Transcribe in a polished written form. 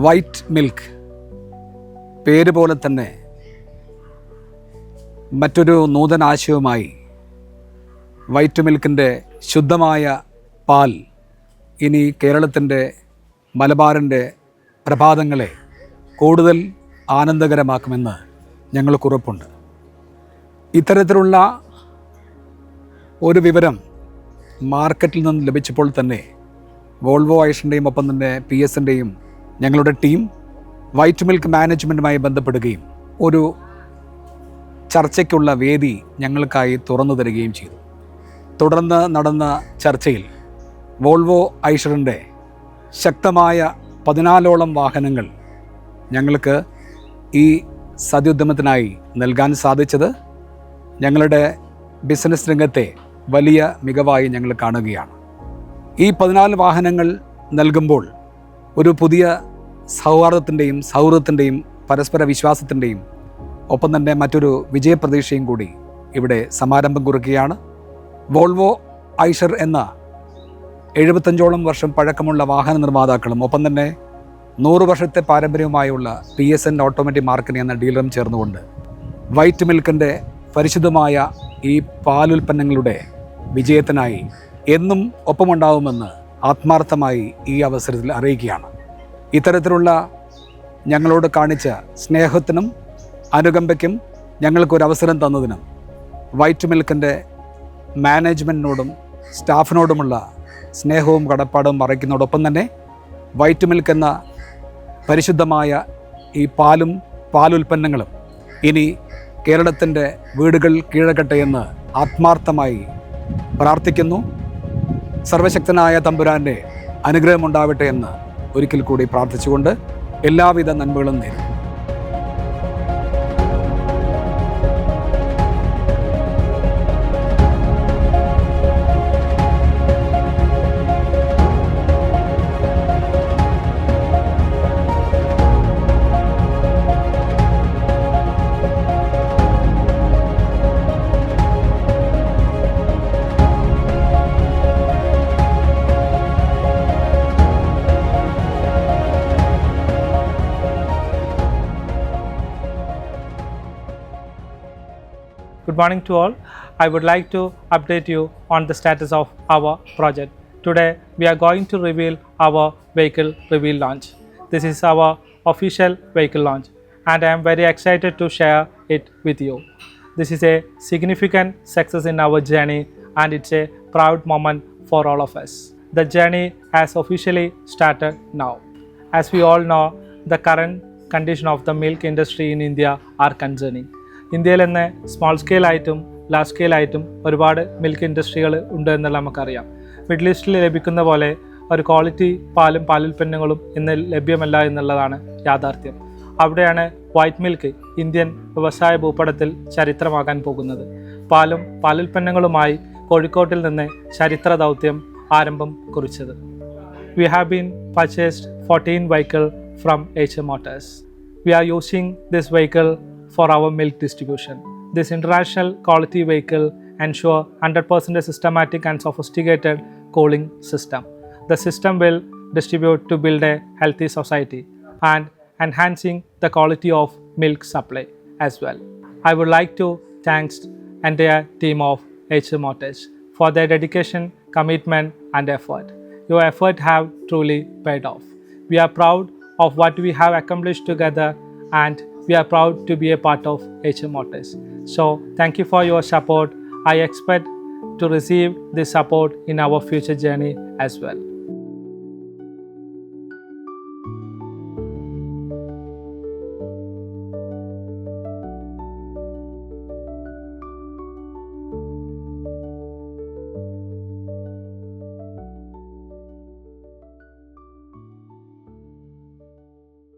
White milk പേര് പോലെ തന്നെ മറ്റൊരു നൂതന ആശയവുമായി വൈറ്റ് മിൽക്കിൻ്റെ ശുദ്ധമായ പാൽ ഇനി കേരളത്തിൻ്റെ മലബാറിൻ്റെ പ്രഭാതങ്ങളെ കൂടുതൽ ആനന്ദകരമാക്കുമെന്ന് ഞങ്ങൾക്ക് ഉറപ്പുണ്ട്. ഇത്തരത്തിലുള്ള ഒരു വിവരം മാർക്കറ്റിൽ നിന്ന് ലഭിച്ചപ്പോൾ തന്നെ വോൾവോ ഐഷറിൻ്റെയും ഒപ്പം തന്നെ PS-ൻ്റെയും ഞങ്ങളുടെ ടീം വൈറ്റ് മിൽക്ക് മാനേജ്മെൻറ്റുമായി ബന്ധപ്പെടുകയും ഒരു ചർച്ചയ്ക്കുള്ള വേദി ഞങ്ങൾക്കായി തുറന്നു തരികയും ചെയ്തു. തുടർന്ന് നടന്ന ചർച്ചയിൽ വോൾവോ ഐഷറിൻ്റെ ശക്തമായ 14ഓളം വാഹനങ്ങൾ ഞങ്ങൾക്ക് ഈ സദ്യുദ്യമത്തിനായി നൽകാൻ സാധിച്ചത് ഞങ്ങളുടെ ബിസിനസ് രംഗത്തെ വലിയ മികവായി ഞങ്ങൾ കാണുകയാണ്. ഈ 14 വാഹനങ്ങൾ നൽകുമ്പോൾ ഒരു പുതിയ സൗഹൃദത്തിൻ്റെയും പരസ്പര വിശ്വാസത്തിൻ്റെയും ഒപ്പം തന്നെ മറ്റൊരു വിജയപ്രതീക്ഷയും കൂടി ഇവിടെ സമാരംഭം കുറിക്കുകയാണ്. വോൾവോ ഐഷർ എന്ന 75ഓളം വർഷം പഴക്കമുള്ള വാഹന നിർമ്മാതാക്കളും ഒപ്പം തന്നെ 100 വർഷത്തെ പാരമ്പര്യവുമായുള്ള PSN ഓട്ടോമാറ്റിക് മാർക്കറ്റിംഗ് എന്ന ഡീലറും ചേർന്നുകൊണ്ട് വൈറ്റ് മിൽക്കിൻ്റെ പരിശുദ്ധമായ ഈ പാലുൽപ്പന്നങ്ങളുടെ വിജയത്തിനായി എന്നും ഒപ്പമുണ്ടാവുമെന്ന് ആത്മാർത്ഥമായി ഈ അവസരത്തിൽ അറിയിക്കുകയാണ്. ഇത്തരത്തിലുള്ള ഞങ്ങളോട് കാണിച്ച സ്നേഹത്തിനും അനുകമ്പയ്ക്കും ഞങ്ങൾക്കൊരവസരം തന്നതിനും വൈറ്റ് മിൽക്കിൻ്റെ മാനേജ്മെൻറ്റിനോടും സ്റ്റാഫിനോടുമുള്ള സ്നേഹവും കടപ്പാടും അറിയിക്കുന്നതോടൊപ്പം തന്നെ വൈറ്റ് മിൽക്ക് എന്ന പരിശുദ്ധമായ ഈ പാലുൽപ്പന്നങ്ങളും ഇനി കേരളത്തിൻ്റെ വീടുകൾ കീഴടക്കട്ടെ എന്ന് ആത്മാർത്ഥമായി പ്രാർത്ഥിക്കുന്നു. സർവശക്തനായ തമ്പുരാൻ്റെ അനുഗ്രഹമുണ്ടാവട്ടെ എന്ന് ഒരിക്കൽ കൂടി പ്രാർത്ഥിച്ചുകൊണ്ട് എല്ലാവിധ നന്മകളും നേരുന്നു. Good morning to all. I would like to update you on the status of our project. Today we are going to reveal our vehicle reveal launch. This is our official vehicle launch and I am very excited to share it with you. This is a significant success in our journey and it's a proud moment for all of us. The journey has officially started now. As we all know, the current condition of the milk industry in India are concerning. ഇന്ത്യയിൽ തന്നെ small സ്കെയിലായിട്ടും large സ്കെയിലായിട്ടും ഒരുപാട് milk ഇൻഡസ്ട്രികൾ ഉണ്ട് എന്നുള്ള നമുക്കറിയാം. Middle ഈസ്റ്റിൽ ലഭിക്കുന്ന പോലെ ഒരു ക്വാളിറ്റി പാലുൽപ്പന്നങ്ങളും ഇന്ന് ലഭ്യമല്ല എന്നുള്ളതാണ് യാഥാർത്ഥ്യം. അവിടെയാണ് വൈറ്റ് മിൽക്ക് ഇന്ത്യൻ വ്യവസായ ഭൂപടത്തിൽ ചരിത്രമാകാൻ പോകുന്നത്. പാലുൽപ്പന്നങ്ങളുമായി കോഴിക്കോട്ടിൽ നിന്ന് ചരിത്ര ദൗത്യം ആരംഭം കുറിച്ചത്. We have been purchased 14 vehicles from HM Motors. We are using this vehicle for our milk distribution. This international quality vehicle ensure 100% systematic and sophisticated cooling system. The system will distribute to build a healthy society and enhancing the quality of milk supply as well. I would like to thank entire team of HM Motors for their dedication, commitment and effort. Your effort have truly paid off. We are proud of what we have accomplished together and we are proud to be a part of HM Motors. So thank you for your support. I expect to receive this support in our future journey as well.